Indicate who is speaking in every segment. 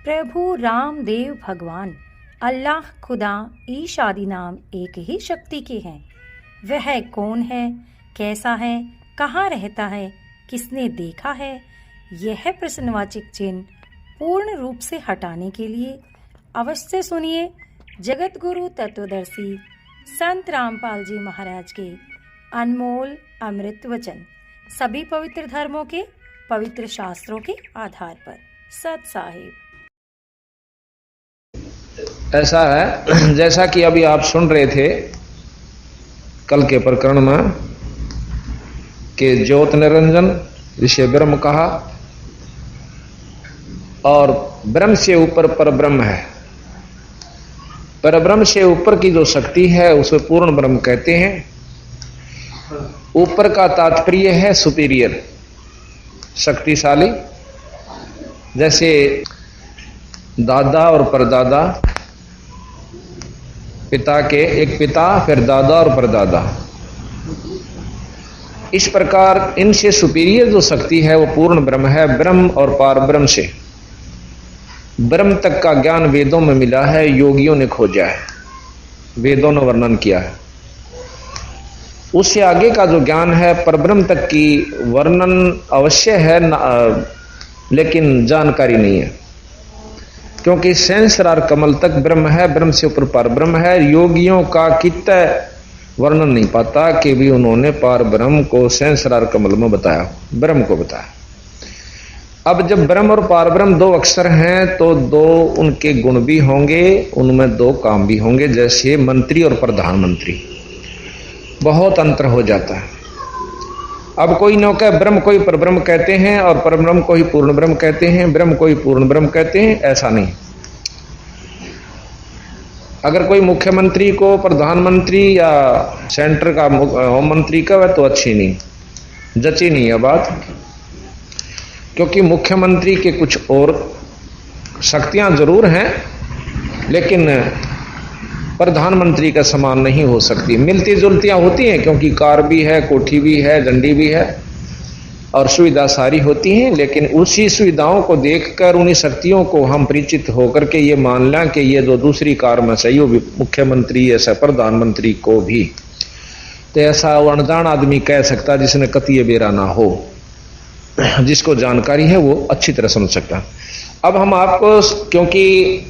Speaker 1: प्रभु रामदेव भगवान अल्लाह खुदा ईश आदि नाम एक ही शक्ति के हैं। वह कौन है, कैसा है, कहाँ रहता है, किसने देखा है, यह प्रश्नवाचक चिन्ह पूर्ण रूप से हटाने के लिए अवश्य सुनिए जगत गुरु तत्वदर्शी संत रामपाल जी महाराज के अनमोल अमृत वचन, सभी पवित्र धर्मों के पवित्र शास्त्रों के आधार पर। सत साहिब।
Speaker 2: ऐसा है जैसा कि अभी आप सुन रहे थे कल के प्रकरण में कि ज्योत निरंजन जिसे ब्रह्म कहा और ब्रह्म से ऊपर परब्रह्म है। परब्रह्म से ऊपर की जो शक्ति है उसे पूर्ण ब्रह्म कहते हैं। ऊपर का तात्पर्य है सुपीरियर, शक्तिशाली। जैसे दादा और परदादा, पिता के एक पिता, फिर दादा और परदादा, इस प्रकार इनसे सुपीरियर जो शक्ति है वो पूर्ण ब्रह्म है। ब्रह्म और पार ब्रह्म से ब्रह्म तक का ज्ञान वेदों में मिला है, योगियों ने खोजा है, वेदों ने वर्णन किया है। उससे आगे का जो ज्ञान है परब्रह्म तक की वर्णन अवश्य है लेकिन जानकारी नहीं है, क्योंकि सहस्रार कमल तक ब्रह्म है, ब्रह्म से ऊपर पार ब्रह्म है। योगियों का कितना वर्णन नहीं पाता कि भी उन्होंने पार ब्रह्म को सहस्रार कमल में बताया, ब्रह्म को बताया। अब जब ब्रह्म और पार ब्रह्म दो अक्षर हैं तो दो उनके गुण भी होंगे, उनमें दो काम भी होंगे। जैसे मंत्री और प्रधानमंत्री, बहुत अंतर हो जाता है। अब कोई नौका ब्रह्म कोई परब्रह्म कहते हैं और परब्रह्म को ही पूर्ण ब्रह्म कहते हैं, ब्रह्म को ही पूर्ण ब्रह्म कहते हैं, ऐसा नहीं। अगर कोई मुख्यमंत्री को प्रधानमंत्री या सेंटर का होम मंत्री का तो अच्छी नहीं, जची नहीं है बात, क्योंकि मुख्यमंत्री के कुछ और शक्तियां जरूर हैं लेकिन प्रधानमंत्री का समान नहीं हो सकती। मिलती जुलतियां होती हैं क्योंकि कार भी है, कोठी भी है, झंडी भी है और सुविधा सारी होती हैं, लेकिन उसी सुविधाओं को देखकर उन्हीं शक्तियों को हम परिचित होकर के ये मान लें कि ये जो दूसरी कार में सही हो भी मुख्यमंत्री, ऐसा प्रधानमंत्री को भी, तो ऐसा अनजान आदमी कह सकता जिसने कतिये बेरा ना हो, जिसको जानकारी है वो अच्छी तरह समझ सकता। अब हम आपको, क्योंकि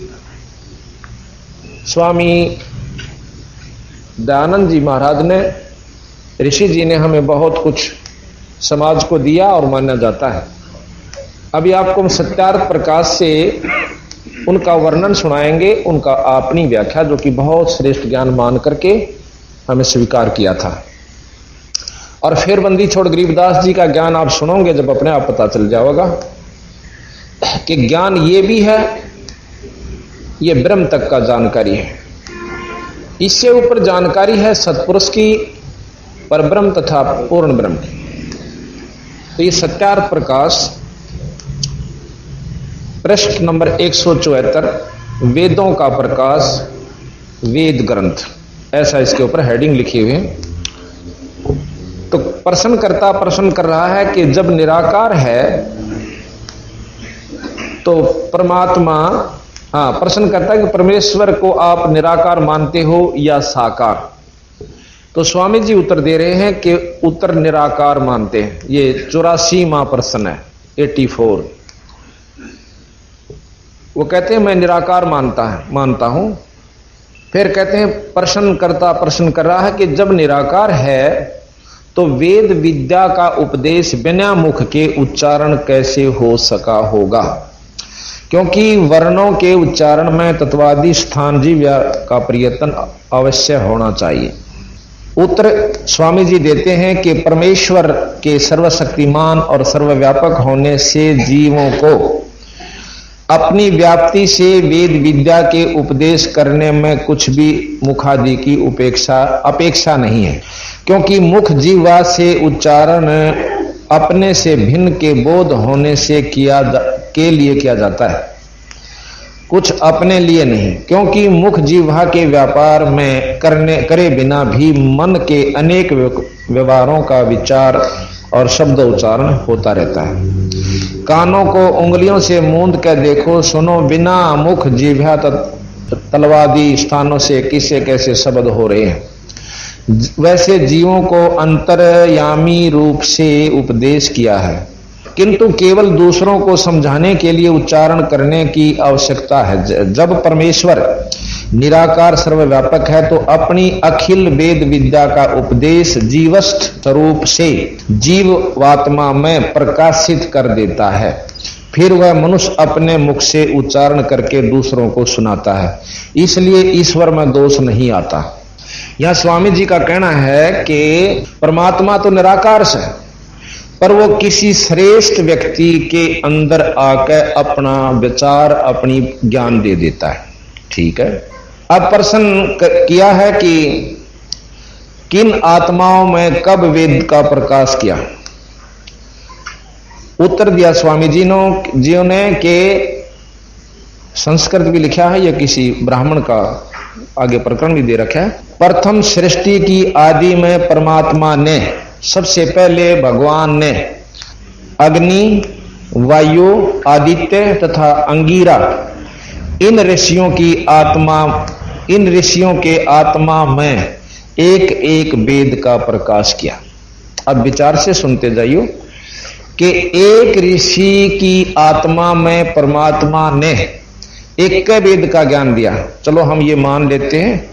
Speaker 2: स्वामी दयानंद जी महाराज ने, ऋषि जी ने हमें बहुत कुछ समाज को दिया और माना जाता है। अभी आपको हम सत्यार्थ प्रकाश से उनका वर्णन सुनाएंगे, उनका अपनी व्याख्या जो कि बहुत श्रेष्ठ ज्ञान मान करके हमें स्वीकार किया था। और फिर बंदी छोड़ गरीबदास जी का ज्ञान आप सुनोगे जब अपने आप पता चल जाएगा कि ज्ञान ये भी है, ये ब्रह्म तक का जानकारी है। इससे ऊपर जानकारी है सत्पुरुष की, परब्रह्म तथा पूर्ण ब्रह्म की। तो ये सत्यार्थ प्रकाश पृष्ठ नंबर 174, वेदों का प्रकाश, वेद ग्रंथ, ऐसा इसके ऊपर हेडिंग लिखी हुई है। तो प्रश्नकर्ता प्रश्न कर रहा है कि जब निराकार है तो परमात्मा, प्रश्न करता है कि परमेश्वर को आप निराकार मानते हो या साकार? तो स्वामी जी उत्तर दे रहे हैं कि उत्तर निराकार मानते हैं। ये 84वां प्रश्न है, 84। वो कहते हैं मैं निराकार मानता हूं। फिर कहते हैं प्रश्नकर्ता प्रश्न कर रहा है कि जब निराकार है तो वेद विद्या का उपदेश बिना मुख के उच्चारण कैसे हो सका होगा, क्योंकि वर्णों के उच्चारण में तत्वादि स्थान जीव्या का प्रयत्न अवश्य होना चाहिए। उत्तर स्वामी जी देते हैं कि परमेश्वर के सर्वशक्तिमान और सर्वव्यापक होने से जीवों को अपनी व्याप्ति से वेद विद्या के उपदेश करने में कुछ भी मुखादि की अपेक्षा नहीं है, क्योंकि मुख जीवा से उच्चारण अपने से भिन्न के बोध होने से के लिए किया जाता है, कुछ अपने लिए नहीं। क्योंकि मुख जीवा के व्यापार में करे बिना भी मन के अनेक व्यवहारों का विचार और शब्द उच्चारण होता रहता है। कानों को उंगलियों से मूंद कर देखो, सुनो बिना मुख जिह्वा तलवादी स्थानों से किसे कैसे शब्द हो रहे हैं। वैसे जीवों को अंतर्यामी रूप से उपदेश किया है, किंतु केवल दूसरों को समझाने के लिए उच्चारण करने की आवश्यकता है। जब परमेश्वर निराकार सर्वव्यापक है तो अपनी अखिल वेद विद्या का उपदेश जीवस्थ स्वरूप से जीवात्मा में प्रकाशित कर देता है, फिर वह मनुष्य अपने मुख से उच्चारण करके दूसरों को सुनाता है, इसलिए ईश्वर में दोष नहीं आता। यह स्वामी जी का कहना है कि परमात्मा तो निराकार से है, पर वो किसी श्रेष्ठ व्यक्ति के अंदर आकर अपना विचार अपनी ज्ञान दे देता है। ठीक है, अब प्रश्न किया है कि किन आत्माओं में कब वेद का प्रकाश किया। उत्तर दिया स्वामी जी ने कि संस्कृत भी लिखा है, या किसी ब्राह्मण का आगे प्रकरण भी दे रखा है। प्रथम सृष्टि की आदि में परमात्मा ने सबसे पहले भगवान ने अग्नि, वायु, आदित्य तथा अंगिरा इन ऋषियों के आत्मा में एक एक वेद का प्रकाश किया। अब विचार से सुनते जाइयो कि एक ऋषि की आत्मा में परमात्मा ने एक वेद का ज्ञान दिया। चलो हम ये मान लेते हैं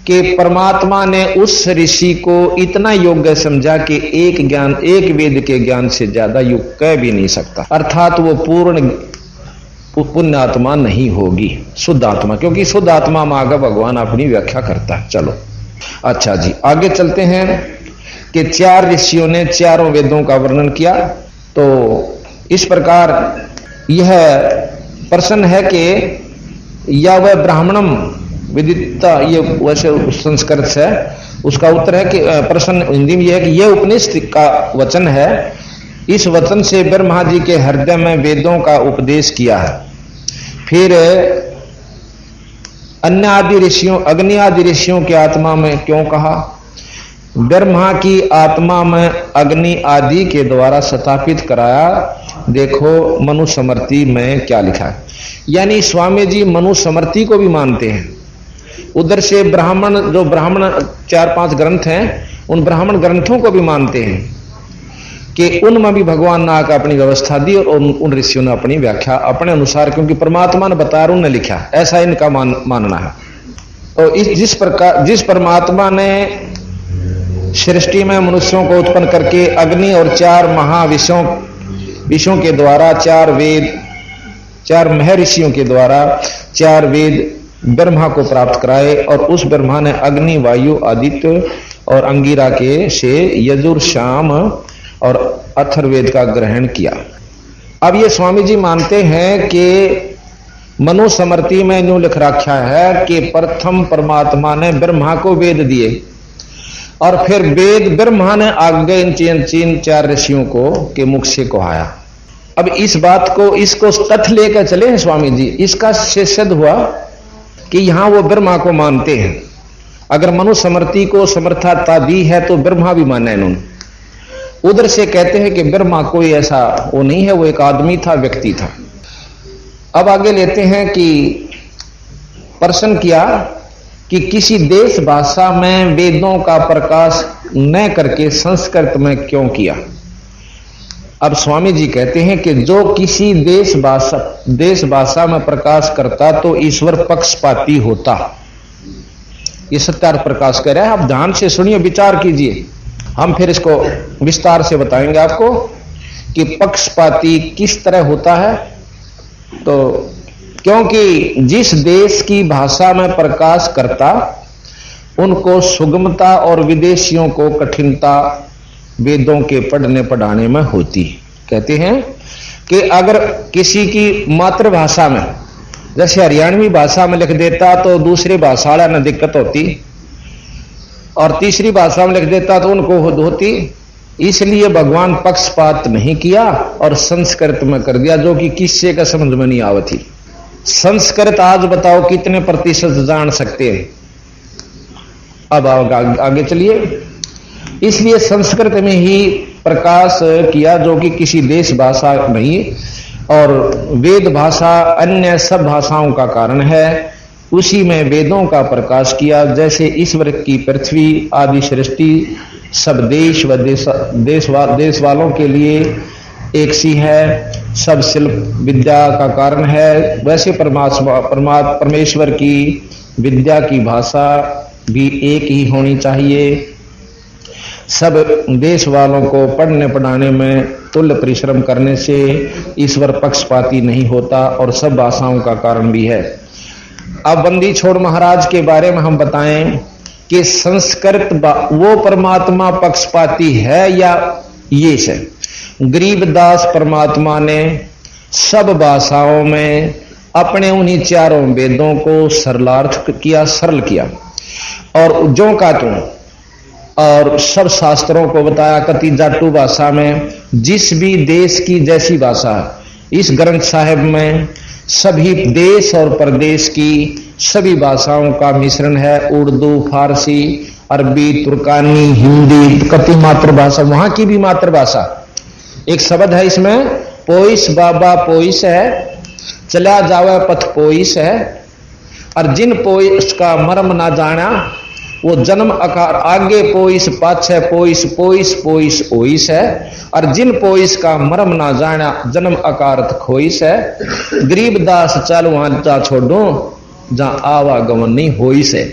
Speaker 2: कि परमात्मा ने उस ऋषि को इतना योग्य समझा कि एक वेद के ज्ञान से ज्यादा युग कह भी नहीं सकता, अर्थात वो पूर्ण पुण्य आत्मा नहीं होगी, शुद्ध आत्मा, क्योंकि शुद्ध आत्मा में आगे भगवान अपनी व्याख्या करता है। चलो अच्छा जी, आगे चलते हैं कि 4 ऋषियों ने चारों वेदों का वर्णन किया। तो इस प्रकार यह प्रश्न है कि या वह ब्राह्मणम विदिता, ये वैसे संस्कृत से उसका उत्तर है कि प्रश्न हिंदी में यह है कि यह उपनिषद का वचन है, इस वचन से ब्रह्मा जी के हृदय में वेदों का उपदेश किया है। फिर अन्य आदि ऋषियों, अग्नि आदि ऋषियों की आत्मा में क्यों कहा? ब्रह्मा की आत्मा में अग्नि आदि के द्वारा स्थापित कराया। देखो मनुस्मृति में क्या लिखा है, यानी स्वामी जी मनुस्मृति को भी मानते हैं। उधर से जो ब्राह्मण 4-5 ग्रंथ हैं, उन ब्राह्मण ग्रंथों को भी मानते हैं कि उनमें भी भगवान ने आकर अपनी व्यवस्था दी और उन ऋषियों ने अपनी व्याख्या अपने अनुसार, क्योंकि परमात्मा ने बताया उन्होंने लिखा, ऐसा इनका मानना है। तो जिस परमात्मा ने सृष्टि में मनुष्यों को उत्पन्न करके अग्नि और 4 महाविषयों के द्वारा 4 महर्षियों के द्वारा 4 वेद ब्रह्मा को प्राप्त कराए, और उस ब्रह्मा ने अग्नि, वायु, आदित्य और अंगिरा के से यजुर, शाम और अथर्ववेद का ग्रहण किया। अब ये स्वामी जी मानते हैं कि मनुस्मृति में यूं लिख रखा है कि प्रथम परमात्मा ने ब्रह्मा को वेद दिए, और फिर वेद ब्रह्मा ने आगे इन 4 ऋषियों को के मुख से कहाया। अब इस बात को, इसको तथ्य लेकर चले हैं स्वामी जी, इसका सिद्ध हुआ कि यहां वो ब्रह्मा को मानते हैं। अगर मनुस्मृति को समर्थता दी है तो ब्रह्मा भी माना है इन्होंने। उधर से कहते हैं कि ब्रह्मा कोई ऐसा वो नहीं है, वो एक आदमी था, व्यक्ति था। अब आगे लेते हैं कि प्रश्न किया कि किसी देश भाषा में वेदों का प्रकाश न करके संस्कृत में क्यों किया। अब स्वामी जी कहते हैं कि जो किसी देश भाषा में प्रकाश करता तो ईश्वर पक्षपाती होता। ये सत्यार्थ प्रकाश कर रहा है, आप ध्यान से सुनिए, विचार कीजिए, हम फिर इसको विस्तार से बताएंगे आपको कि पक्षपाती किस तरह होता है। तो क्योंकि जिस देश की भाषा में प्रकाश करता उनको सुगमता और विदेशियों को कठिनता वेदों के पढ़ने पढ़ाने में होती। कहते हैं कि अगर किसी की मातृभाषा में, जैसे हरियाणवी भाषा में लिख देता तो दूसरी भाषा वाला न दिक्कत होती, और तीसरी भाषा में लिख देता तो उनको होती। इसलिए भगवान पक्षपात नहीं किया और संस्कृत में कर दिया, जो कि किससे का समझ में नहीं आवती। संस्कृत आज बताओ कितने प्रतिशत जान सकते हैं। अब आगे चलिए, इसलिए संस्कृत में ही प्रकाश किया जो कि किसी देश भाषा नहीं और वेद भाषा अन्य सब भाषाओं का कारण है, उसी में वेदों का प्रकाश किया। जैसे ईश्वर की पृथ्वी आदि सृष्टि सब देश व देश वालों के लिए एक सी है, सब शिल्प विद्या का कारण है, वैसे परमेश्वर की विद्या की भाषा भी एक ही होनी चाहिए। सब देश वालों को पढ़ने पढ़ाने में तुल्य परिश्रम करने से ईश्वर पक्षपाती नहीं होता और सब भाषाओं का कारण भी है। अब बंदी छोड़ महाराज के बारे में हम बताएं कि संस्कृत वो परमात्मा पक्षपाती है या ये से। गरीबदास परमात्मा ने सब भाषाओं में अपने उन्हीं चारों वेदों को सरलार्थ किया, सरल किया और जो का तुम और सब शास्त्रों को बताया कति जाटू भाषा में, जिस भी देश की जैसी भाषा इस ग्रंथ साहिब में सभी देश और प्रदेश की सभी भाषाओं का मिश्रण है। उर्दू, फारसी, अरबी, तुर्कानी, हिंदी, कति मातृभाषा, वहां की भी मातृभाषा। एक शब्द है इसमें पोइस बाबा पोइस है, चला जावे पथ पोइस है, और जिन पोइस का मर्म ना जाना वो जन्म आकार आगे पोइस पाछे पोइस पोइस पोइस ओइस है, और जिन पोइस का मर्म ना जाना जन्म आकारत खोइस है। गरीबदास चल वहां जा छोड़ो जहां आवागमन नहीं होइस है।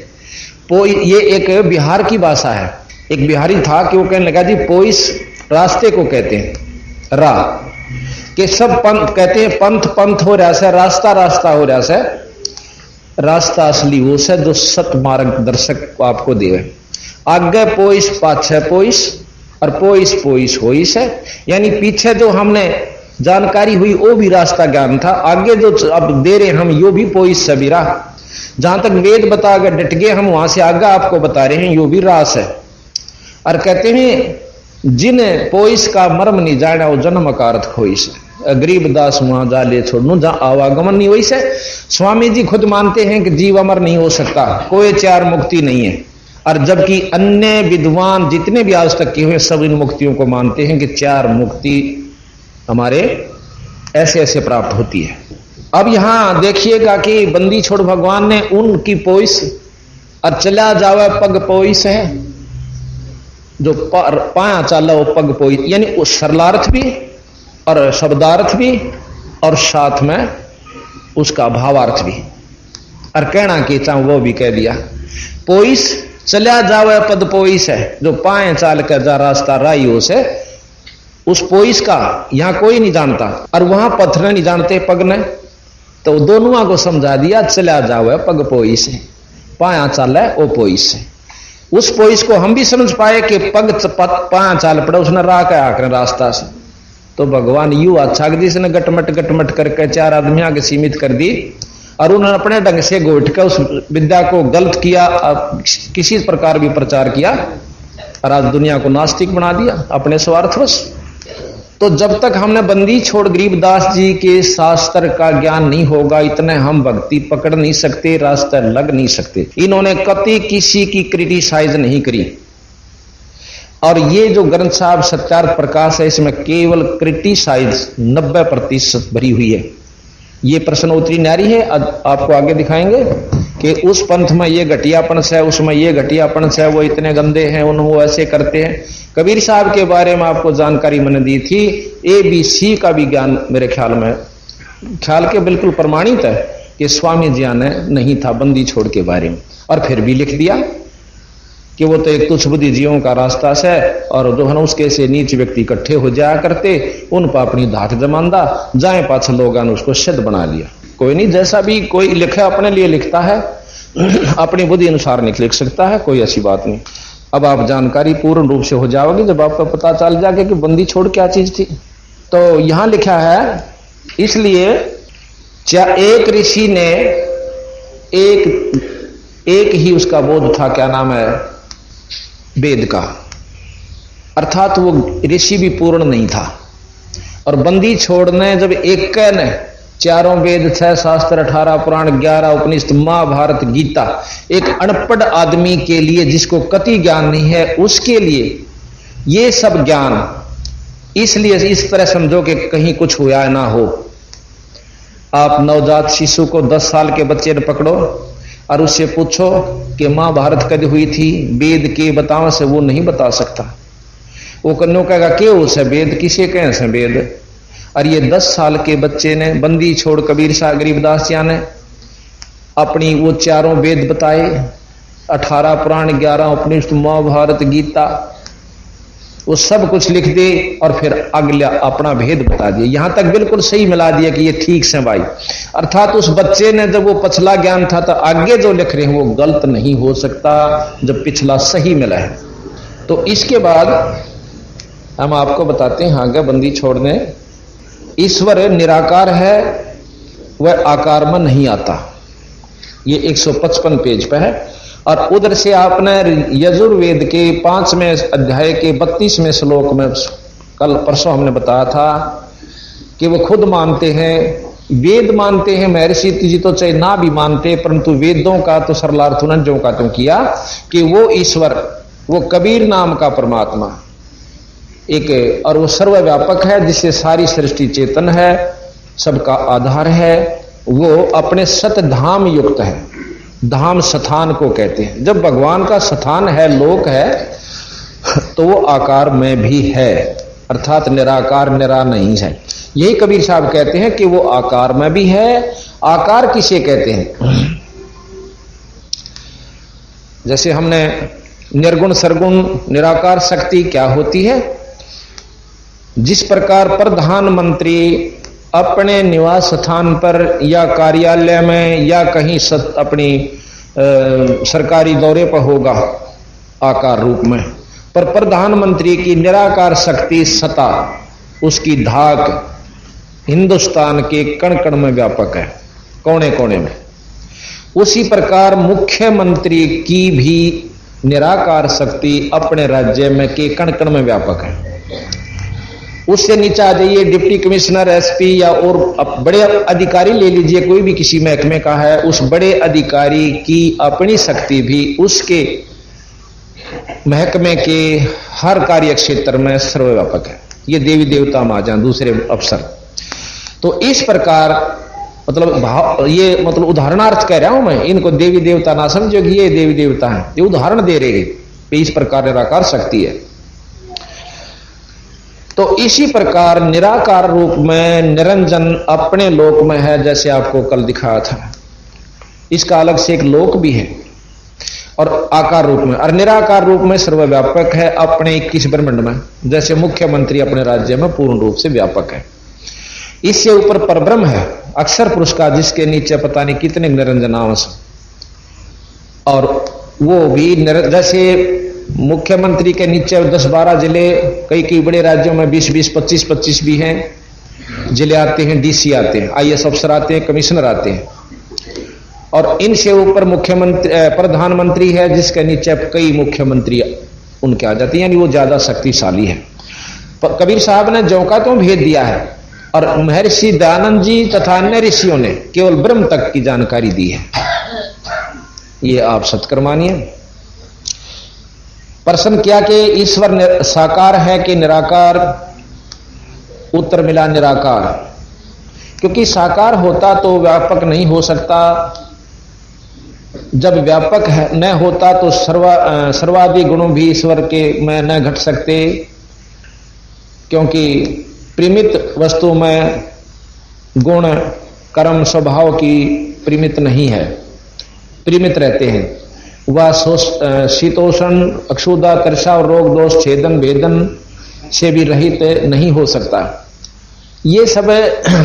Speaker 2: ये एक बिहार की भाषा है। एक बिहारी था कि वो कहने लगा जी पोइस रास्ते को कहते हैं, रा के सब पंथ कहते हैं, पंथ पंथ हो रहा है, रास्ता रास्ता हो रहा है। रास्ता असली वो से जो सत मार्गदर्शक आपको देवे। आगे पोइस पाछे पोइस और पोइस पोइस होइस है, यानी पीछे जो हमने जानकारी हुई वो भी रास्ता ज्ञान था, आगे जो अब दे रहे हम यो भी पोइस से भी रहा। जहां तक वेद बता गए डट गए हम वहां से आगे आपको बता रहे हैं यो भी रास है। और कहते हैं जिन पोइस का मर्म नहीं जाना वो जन्म अकारत खोइस है। गरीबदास वहां जा ले छोड़नू जहां आवागमन नहीं हुई से। स्वामी जी खुद मानते हैं कि जीव अमर नहीं हो सकता, कोई चार मुक्ति नहीं है, और जबकि अन्य विद्वान जितने भी आज तक किए हुए सब इन मुक्तियों को मानते हैं कि चार मुक्ति हमारे ऐसे ऐसे प्राप्त होती है। अब यहां देखिएगा कि बंदी छोड़ भगवान ने उनकी पोइस और चला जावे पग पोइस है, जो पाया चाला वो पग पोइस, यानी वो सरलार्थ भी और शब्दार्थ भी और साथ में उसका भावार्थ भी। और कहना कि चाह वो भी कह दिया। पोइस चला जावे पद पोइस है, जो पाए चाल कर जा रास्ता राइयों से, उस पोइस का यहां कोई नहीं जानता और वहां पत्थर नहीं जानते पग ने, तो दोनों को समझा दिया चला जावे पग पोइस है, पाया चाल है वो पोइस है। उस पोइस को हम भी समझ पाए कि पग पाया चाल पड़ा उसने राह का आकर रास्ता से, तो भगवान यू अच्छा जिसने गटमट करके चार आदमियों के सीमित कर दी और उन्होंने अपने ढंग से गोठ कर उस विद्या को गलत किया, किसी प्रकार भी प्रचार किया और आज दुनिया को नास्तिक बना दिया अपने स्वार्थवश। तो जब तक हमने बंदी छोड़ गरीबदास जी के शास्त्र का ज्ञान नहीं होगा, इतने हम भक्ति पकड़ नहीं सकते, रास्ता लग नहीं सकते। इन्होंने कभी किसी की क्रिटिसाइज नहीं करी, और ये जो ग्रंथ साहब सत्यार्थ प्रकाश है इसमें केवल क्रिटिसाइज 90% भरी हुई है। ये प्रश्नोत्तरी न्यारी है, आपको आगे दिखाएंगे कि उस पंथ में ये घटियापन है, उसमें ये घटियापन है, वो इतने गंदे हैं, वो ऐसे करते हैं। कबीर साहब के बारे में आपको जानकारी मैंने दी थी, ABC का भी ज्ञान मेरे ख्याल के बिल्कुल प्रमाणित है कि स्वामी जी ने नहीं था बंदी छोड़ के बारे में, और फिर भी लिख दिया कि वो तो एक तुच्छ बुद्धि जीवों का रास्ता है, और जो है उसके से नीच व्यक्ति इकट्ठे हो जाया करते, उन पर अपनी धाक जमांदा जाए पाछ लोगों ने उसको सिद्ध बना लिया। कोई नहीं, जैसा भी कोई लिखे अपने लिए लिखता है, अपनी बुद्धि अनुसार नहीं लिख सकता है, कोई ऐसी बात नहीं। अब आप जानकारी पूर्ण रूप से हो जाओगे जब आपको पता चल जाएगा कि बंदी छोड़ क्या चीज थी। तो यहां लिखा है, इसलिए एक ऋषि ने एक ही उसका बोध था, क्या नाम है, वेद का, अर्थात वो ऋषि भी पूर्ण नहीं था। और बंदी छोड़ने जब एक ने चारों वेद 6 शास्त्र 18 पुराण 11 उपनिषद महाभारत गीता, एक अनपढ़ आदमी के लिए जिसको कति ज्ञान नहीं है उसके लिए ये सब ज्ञान इसलिए इस तरह समझो कि कहीं कुछ हुआ ना हो। आप नवजात शिशु को 10 साल के बच्चे ने पकड़ो और उससे पूछो कि महाभारत कब हुई थी, वेद के बताओ से, वो नहीं बता सकता। वो कन्नो कहेगा कि उसे वेद किसे कहें से वेद। और ये 10 साल के बच्चे ने बंदी छोड़ कबीर साहब गरीबदास जी ने अपनी वो चारों वेद बताए, 18 पुराण, 11 उपनिषद, महाभारत, गीता, वो सब कुछ लिख दे और फिर अगला अपना भेद बता दिया। यहां तक बिल्कुल सही मिला दिया कि ये ठीक से भाई। अर्थात उस बच्चे ने जब वो पिछला ज्ञान था तो आगे जो लिख रहे हैं वो गलत नहीं हो सकता जब पिछला सही मिला है। तो इसके बाद हम आपको बताते हैं आगे बंदी छोड़ने। ईश्वर निराकार है, वह आकार में नहीं आता। ये 155 पेज पे है। और उधर से आपने यजुर्वेद के 5वें अध्याय के 32वें श्लोक में कल परसों हमने बताया था कि वो खुद मानते हैं, वेद मानते हैं। महर्षि जी तो चाहे ना भी मानते, परंतु वेदों का तो सरलार्थ उन्होंने जो का तुम किया कि वो ईश्वर, वो कबीर नाम का परमात्मा एक, और वो सर्वव्यापक है, जिससे सारी सृष्टि चेतन है, सबका आधार है। वो अपने सत धाम युक्त है। धाम स्थान को कहते हैं। जब भगवान का स्थान है, लोक है, तो वो आकार में भी है, अर्थात निराकार निरा नहीं है। यही कबीर साहब कहते हैं कि वो आकार में भी है। आकार किसे कहते हैं? जैसे हमने निर्गुण सरगुण निराकार शक्ति क्या होती है, जिस प्रकार प्रधानमंत्री अपने निवास स्थान पर या कार्यालय में या कहीं अपनी सरकारी दौरे पर होगा आकार रूप में, पर प्रधानमंत्री की निराकार शक्ति सत्ता, उसकी धाक हिंदुस्तान के कण कण में व्यापक है, कोने कोने में। उसी प्रकार मुख्यमंत्री की भी निराकार शक्ति अपने राज्य में के कण कण में व्यापक है। उससे नीचे आ जाइए, डिप्टी कमिश्नर, एसपी या और बड़े अधिकारी ले लीजिए, कोई भी किसी महकमे का है, उस बड़े अधिकारी की अपनी शक्ति भी उसके महकमे के हर कार्य क्षेत्र में सर्वव्यापक है। ये देवी देवता महाजन दूसरे अफसर। तो इस प्रकार मतलब ये मतलब उदाहरणार्थ कह रहा हूं मैं, इनको देवी देवता ना समझो कि ये देवी देवता है, ये उदाहरण दे रहे हैं। इस प्रकार निराकार शक्ति है। तो इसी प्रकार निराकार रूप में निरंजन अपने लोक में है, जैसे आपको कल दिखाया था। इसका अलग से एक लोक भी है और आकार रूप में, और निराकार रूप में सर्वव्यापक है अपने 21 ब्रह्मांड में, जैसे मुख्यमंत्री अपने राज्य में पूर्ण रूप से व्यापक है। इससे ऊपर परब्रह्म है अक्षर पुरुष का, जिसके नीचे पता नहीं कितने निरंजन अंश, और वो भी जैसे मुख्यमंत्री के नीचे 10-12 जिले, कई बड़े राज्यों में 20-20, 25-25 भी हैं जिले आते हैं, डीसी आते हैं, आईएएस अफसर आते हैं, कमिश्नर आते हैं। और इनसे ऊपर मुख्यमंत्री प्रधानमंत्री है, जिसके नीचे कई मुख्यमंत्री उनके आ जाते हैं, यानी वो ज्यादा शक्तिशाली है। कबीर साहब ने जो का तो भेद दिया है, और महर्षि दयानंद जी तथा अन्य ऋषियों ने केवल ब्रह्म तक की जानकारी दी है। ये आप सत्कर मानिए। प्रश्न किया कि ईश्वर साकार है कि निराकार? उत्तर मिला निराकार, क्योंकि साकार होता तो व्यापक नहीं हो सकता। जब व्यापक है न होता तो सर्वादि गुणों भी ईश्वर के में न घट सकते, क्योंकि परिमित वस्तु में गुण कर्म स्वभाव की परिमित नहीं है, परिमित रहते हैं। वह शीतोषण अक्षुदा तृषा और रोग दोष छेदन भेदन से भी रहित नहीं हो सकता। ये सब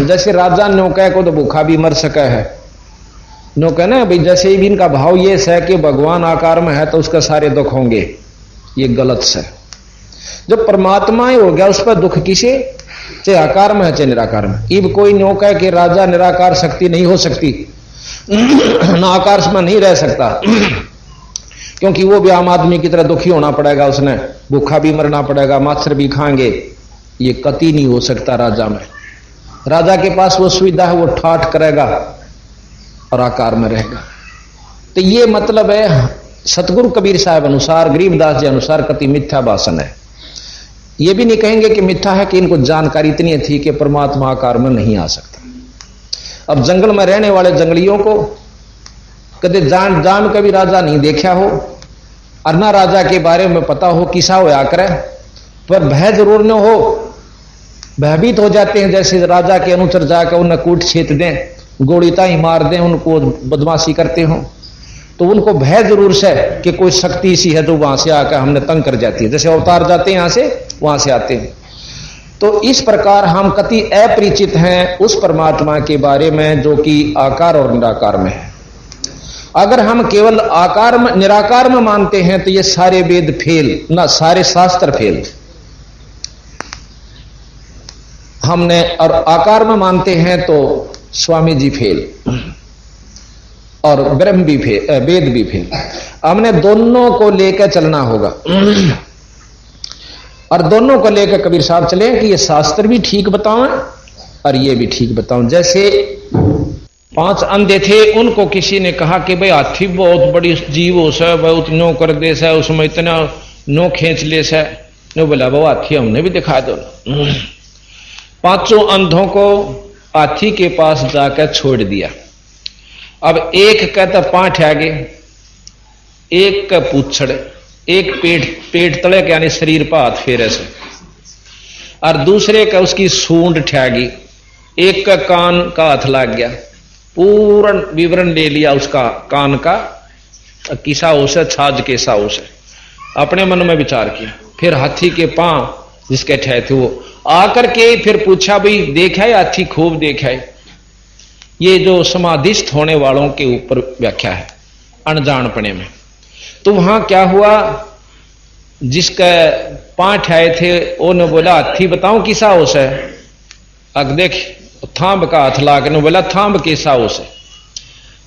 Speaker 2: जैसे राजा नौका को तो भूखा भी मर सका है, नौका ना भाई, जैसे ही इनका भाव ये है कि भगवान आकार में है तो उसका सारे दुख होंगे, ये गलत है। जब परमात्मा ही हो गया उस पर दुख किसे, चाहे आकार में है चाहे निराकार में। इब कोई नौका कि राजा निराकार शक्ति नहीं हो सकती, ना आकार में नहीं रह सकता, क्योंकि वो भी आम आदमी की तरह दुखी होना पड़ेगा, उसने भूखा भी मरना पड़ेगा, माछर भी खाएंगे। ये कति नहीं हो सकता राजा में। राजा के पास वो सुविधा है, वो ठाठ करेगा और आकार में रहेगा। तो ये मतलब है सतगुरु कबीर साहब अनुसार, गरीबदास जी अनुसार कति मिथ्या भाषण है। ये भी नहीं कहेंगे कि मिथ्या है कि इनको जानकारी इतनी थी कि परमात्मा आकार में नहीं आ सकता। अब जंगल में रहने वाले जंगलियों को कदे जान कभी राजा नहीं देखा हो और ना राजा के बारे में पता हो किसा होया करे, पर भय जरूर न हो, भयभीत हो जाते हैं। जैसे राजा के अनुचर जाकर उन्हें कूट छेत दें, गोलीता ही मार दें, उनको बदमाशी करते हो, तो उनको भय जरूर से कि कोई शक्ति सी है जो वहां से आकर हमने तंग कर जाती है। जैसे अवतार जाते हैं यहां से, वहां से आते हैं। तो इस प्रकार हम कति अपरिचित हैं उस परमात्मा के बारे में जो कि आकार और निराकार में है। अगर हम केवल आकार में निराकार में मानते हैं तो ये सारे वेद फेल, ना सारे शास्त्र फेल। हमने और आकार में मानते हैं तो स्वामी जी फेल और ब्रह्म भी फेल, वेद भी फेल। हमने दोनों को लेकर चलना होगा और दोनों को लेकर कबीर साहब चले कि ये शास्त्र भी ठीक बताओ और ये भी ठीक बताओ। जैसे 5 अंधे थे, उनको किसी ने कहा कि भाई हाथी बहुत बड़ी जीव हो सा, बहुत नो कर दे सा, उसमें इतना नो खींच ले सा। नो बोला वो हाथी हमने भी दिखा दो। 5 अंधों को हाथी के पास जाकर छोड़ दिया। अब एक कहता पांठ आगे, एक का पूछड़, एक पेट तले के यानी शरीर पर हाथ फेरे से, और दूसरे का उसकी सूंड ठहगी, एक का कान का हाथ लग गया। पूर्ण विवरण ले लिया उसका कान का, किसा हो से, छाज कैसा हो से, अपने मन में विचार किया। फिर हाथी के पांव जिसके ठहरे थे वो आकर के फिर पूछा भाई देखा है हाथी? खूब देखा है। ये जो समाधिस्थ होने वालों के ऊपर व्याख्या है अनजानपने में। तो वहां क्या हुआ, जिसका पांठ आए थे उन्होंने बोला हाथी बताऊं किसा हो से? अग देख थांब का हाथ लाके ने बोला थांब कैसा हो से।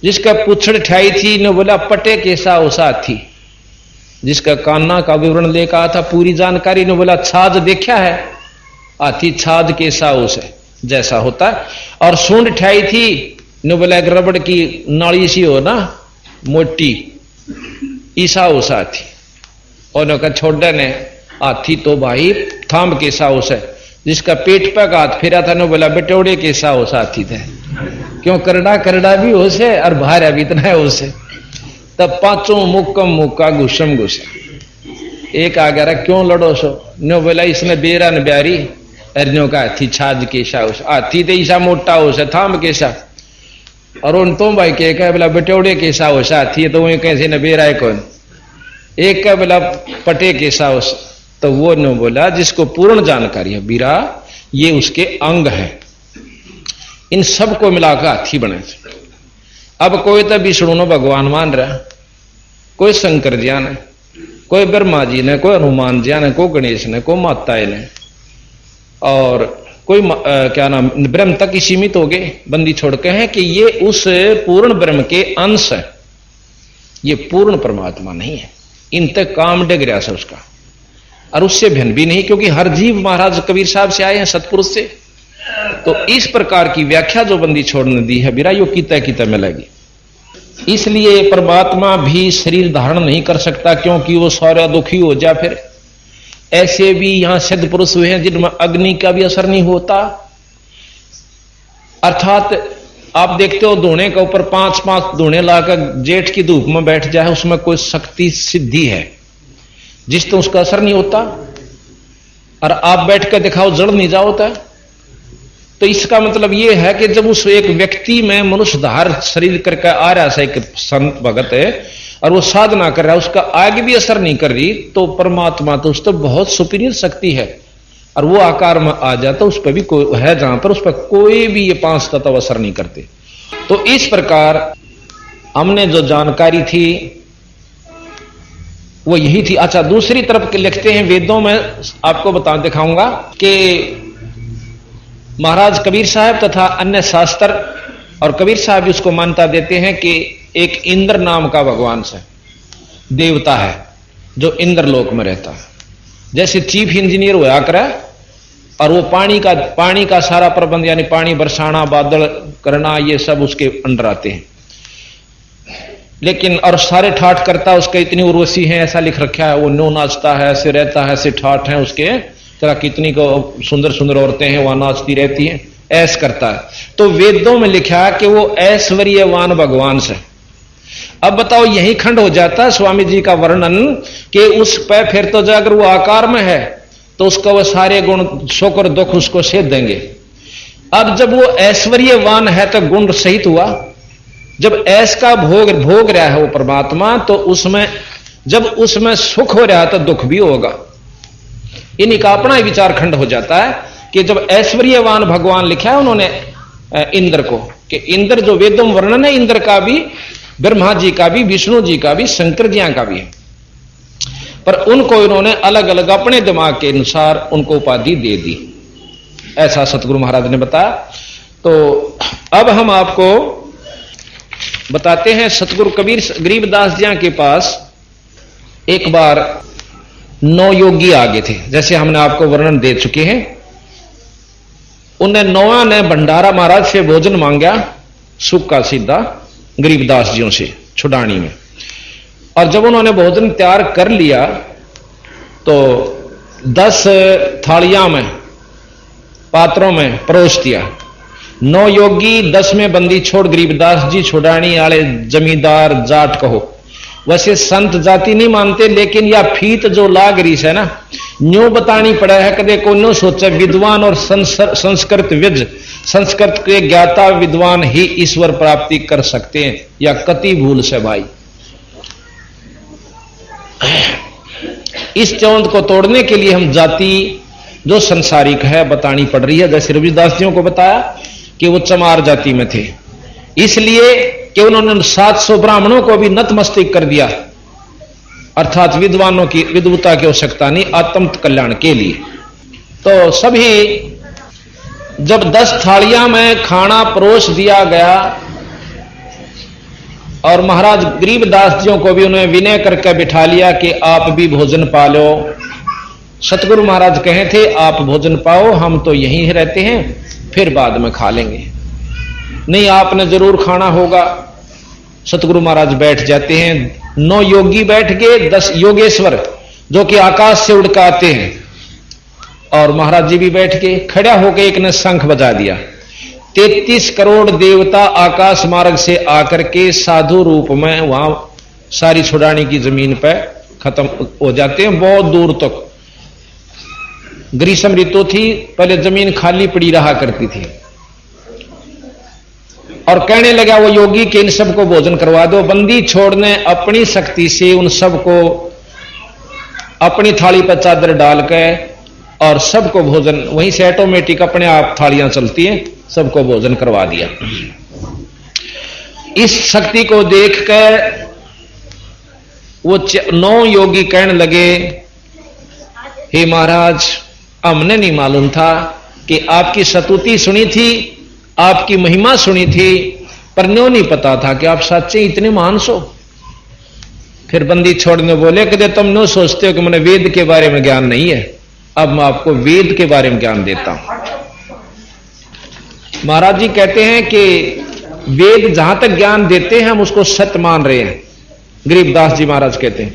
Speaker 2: जिसका पुछड़ ठाई थी ने बोला पटे कैसा हो सा हाथी। जिसका कान्ना का विवरण लेकर आया था पूरी जानकारी ने बोला छाज देखा है हाथी, छाज कैसा हो से जैसा होता है। और सूंड ठाई थी ने बोला एक रबड़ की नाली सी हो ना मोटी, ईसा हो सा हाथी। और छोड़ने ने हाथी तो भाई थांब कैसा हो से। जिसका पेट पर हाथ फेरा था ने बोला बेटोड़े कैसा हो सा हाथी थे, क्यों करड़ा करड़ा भी हो से और भारा भी इतना है हो से। तब 5 मुक्कम मुक्का घुसम घुसे। एक आ गया क्यों लड़ो सो, ने बोला इसने बेरा न ब्यारी अरनो का हाथी छाज कैसा हो से। हाथी तो ईसा मोटा हो से, थांब कैसा। और उन तो भाई के बोला बेटोड़े कैसा हो सा हाथी, तो वही कैसे न बेरा है कौन। एक का बोला पटे कैसा हो से। तो वो ने बोला जिसको पूर्ण जानकारी है बीरा ये उसके अंग है, इन सबको मिलाकर हाथी बने थे। अब कोई तो विष्णु ने भगवान मान रहा, कोई शंकर जी ने, कोई ब्रह्मा जी ने, कोई हनुमान जी ने, कोई गणेश ने, कोई माता ने, और कोई क्या नाम ब्रह्म तक ही सीमित हो गए बंदी छोड़ के हैं कि ये उस पूर्ण ब्रह्म के अंश है, ये पूर्ण परमात्मा नहीं है। इन तक काम डग रहा है उसका, और उससे भिन्न भी नहीं, क्योंकि हर जीव महाराज कबीर साहब से आए हैं सतपुरुष से। तो इस प्रकार की व्याख्या जो बंदी छोड़ने दी है बिरा यो किता मिलेगी। इसलिए परमात्मा भी शरीर धारण नहीं कर सकता, क्योंकि वो सारा दुखी हो जाए। फिर ऐसे भी यहां सिद्ध पुरुष हुए हैं जिनमें अग्नि का भी असर नहीं होता। अर्थात आप देखते हो धोने के ऊपर 5-5 धोने लाकर जेठ की धूप में बैठ जाए, उसमें कोई शक्ति सिद्धि है जिस तो उसका असर नहीं होता, और आप बैठ कर दिखाओ जड़ नहीं जाओता। तो इसका मतलब यह है कि जब उस एक व्यक्ति में मनुष्य धार शरीर करके आ रहा है, एक संत भगत है और वो साधना कर रहा है, उसका आगे भी असर नहीं कर रही, तो परमात्मा तो उस तो बहुत सुपीरियर शक्ति है, और वो आकार में आ जाता उस पर भी कोई है जहां पर उस पर कोई भी ये 5 तत्व असर नहीं करते। तो इस प्रकार हमने जो जानकारी थी वो यही थी। अच्छा, दूसरी तरफ के लिखते हैं वेदों में, आपको दिखाऊंगा कि महाराज कबीर साहब तथा अन्य शास्त्र और कबीर साहब भी उसको मान्यता देते हैं कि एक इंद्र नाम का भगवान से देवता है जो इंद्र लोक में रहता है। जैसे चीफ इंजीनियर हुआ करे और वो पानी का सारा प्रबंध यानी पानी बरसाना, बादल करना, ये सब उसके अंडर आते हैं। लेकिन और सारे ठाठ करता उसके इतनी उर्वशी है, ऐसा लिख रखा है, वो नो नाचता है, ऐसे रहता है, ऐसे ठाठ है उसके तेरा कितनी को सुंदर सुंदर औरतें हैं वहां नाचती रहती हैं, ऐस करता है। तो वेदों में लिखा कि वो ऐश्वर्यवान भगवान से। अब बताओ यही खंड हो जाता है स्वामी जी का वर्णन कि उस पे फिर तो अगर वो आकार में है तो उसका वो सारे गुण सुख और दुख उसको सेध देंगे। अब जब वो ऐश्वर्यवान है तो गुण सहित हुआ, जब ऐश का भोग रहा है वो परमात्मा, तो उसमें जब उसमें सुख हो रहा है तो दुख भी होगा। इन्हीं का अपना ही विचार खंड हो जाता है कि जब ऐश्वर्यवान भगवान लिखा है उन्होंने इंद्र को, कि इंद्र जो वेदों में वर्णन है इंद्र का भी, ब्रह्मा जी का भी, विष्णु जी का भी, शंकर जी का भी है, पर उनको इन्होंने अलग अलग अपने दिमाग के अनुसार उनको उपाधि दे दी, ऐसा सतगुरु महाराज ने बताया। तो अब हम आपको बताते हैं सतगुरु कबीर गरीबदास जी के पास एक बार 9 योगी आ गए थे, जैसे हमने आपको वर्णन दे चुके हैं। उन्हें 9 ने भंडारा महाराज से भोजन मांगा, सूखा सीधा गरीबदास जियों से छुड़ानी में, और जब उन्होंने भोजन तैयार कर लिया तो 10 थालियां में, पात्रों में परोस दिया। 9 योगी 10 में बंदी छोड़ गरीबदास जी छुड़ानी आले जमींदार जाट कहो। वैसे संत जाति नहीं मानते, लेकिन या फीत जो लाग रही है ना, न्यू बतानी पड़ा है। कदे को नो सोचे विद्वान और संस्कृत विज, संस्कृत के ज्ञाता विद्वान ही ईश्वर प्राप्ति कर सकते हैं, या कति भूल से भाई। इस चौंध को तोड़ने के लिए हम जाति जो संसारिक है बतानी पड़ रही है। जैसे रविदास जी को बताया कि वो चमार जाति में थे, इसलिए कि उन्होंने 700 ब्राह्मणों को भी नतमस्तक कर दिया, अर्थात विद्वानों की विद्वता की आवश्यकता नहीं, आत्म कल्याण के लिए। तो सभी जब 10 थालियां में खाना परोस दिया गया और महाराज गरीबदास जियों को भी उन्हें विनय करके बिठा लिया कि आप भी भोजन पा लो। सतगुरु महाराज कहे थे आप भोजन पाओ, हम तो यहीं रहते हैं, फिर बाद में खा लेंगे। नहीं, आपने जरूर खाना होगा। सतगुरु महाराज बैठ जाते हैं। 9 योगी बैठ गए, 10 योगेश्वर जो कि आकाश से उड़ के आते हैं, और महाराज जी भी बैठ के खड़ा होकर एक ने शंख बजा दिया। 33 करोड़ देवता आकाश मार्ग से आकर के साधु रूप में वहां सारी छुड़ानी की जमीन पर खत्म हो जाते हैं। बहुत दूर तक ग्रीष्म ऋतु थी, पहले जमीन खाली पड़ी रहा करती थी, और कहने लगा वो योगी के इन सबको भोजन करवा दो। बंदी छोड़ने अपनी शक्ति से उन सबको अपनी थाली पर चादर डाल के और सबको भोजन, वहीं से ऑटोमेटिक अपने आप थालियां चलती हैं, सबको भोजन करवा दिया। इस शक्ति को देखकर वो 9 योगी कहने लगे, हे महाराज, हमने नहीं मालूम था कि आपकी स्तुति सुनी थी, आपकी महिमा सुनी थी, पर न्यों नहीं पता था कि आप सच्चे इतने महान सो। फिर बंदी छोड़ने बोले कि तुम न्यों सोचते हो कि मैंने वेद के बारे में ज्ञान नहीं है, अब मैं आपको वेद के बारे में ज्ञान देता हूं। महाराज जी कहते हैं कि वेद जहां तक ज्ञान देते हैं हम उसको सत्य मान रहे हैं। गरीबदास जी महाराज कहते हैं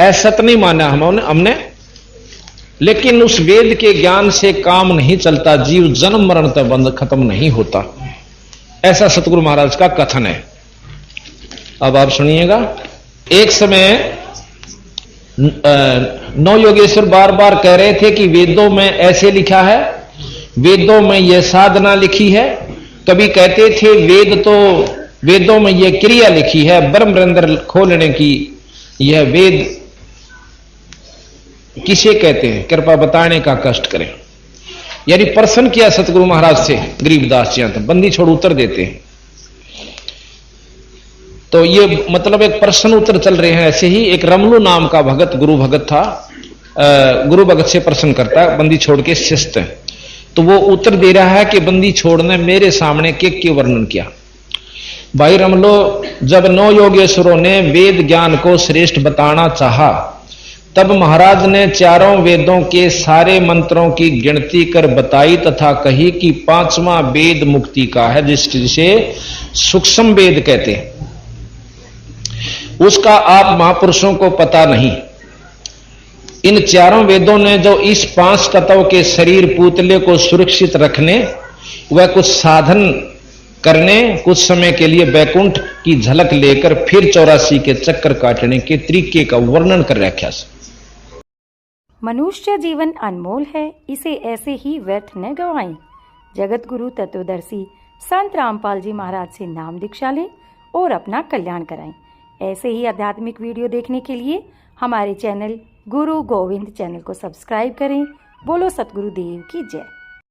Speaker 2: ऐसा सत्य नहीं माना हमने, लेकिन उस वेद के ज्ञान से काम नहीं चलता, जीव जन्म मरण तक बंद खत्म नहीं होता, ऐसा सतगुरु महाराज का कथन है। अब आप सुनिएगा। एक समय 9 योगेश्वर बार बार कह रहे थे कि वेदों में ऐसे लिखा है, वेदों में यह साधना लिखी है। कभी कहते थे वेदों में यह क्रिया लिखी है, ब्रह्म रंध्र खोलने की। यह वेद किसे कहते हैं, कृपा बताने का कष्ट करें। यानी प्रश्न किया सतगुरु महाराज से गरीबदास जी, बंदी छोड़ उत्तर देते हैं। तो ये मतलब एक प्रश्न उत्तर चल रहे हैं। ऐसे ही एक रमलू नाम का भगत, गुरु भगत था, गुरु भगत से प्रश्न करता, बंदी छोड़ के शिष्ट, तो वो उत्तर दे रहा है कि बंदी छोड़ ने मेरे सामने के वर्णन किया। भाई रमलो, जब 9 योगेश्वरों ने वेद ज्ञान को श्रेष्ठ बताना चाहा, तब महाराज ने चारों वेदों के सारे मंत्रों की गिनती कर बताई तथा कही कि 5वां वेद मुक्ति का है, जिसे सूक्ष्म वेद कहते हैं। उसका आप महापुरुषों को पता नहीं। इन चारों वेदों ने जो इस 5 तत्व के शरीर पुतले को सुरक्षित रखने व कुछ साधन करने, कुछ समय के लिए बैकुंठ की झलक लेकर फिर 84 के चक्कर काटने के तरीके का वर्णन कर रखा।
Speaker 1: मनुष्य जीवन अनमोल है, इसे ऐसे ही व्यर्थ न गवाएं। जगत गुरु तत्वदर्शी संत रामपाल जी महाराज से नाम दीक्षा लें और अपना कल्याण कराएं। ऐसे ही आध्यात्मिक वीडियो देखने के लिए हमारे चैनल गुरु गोविंद चैनल को सब्सक्राइब करें। बोलो सतगुरु देव की जय।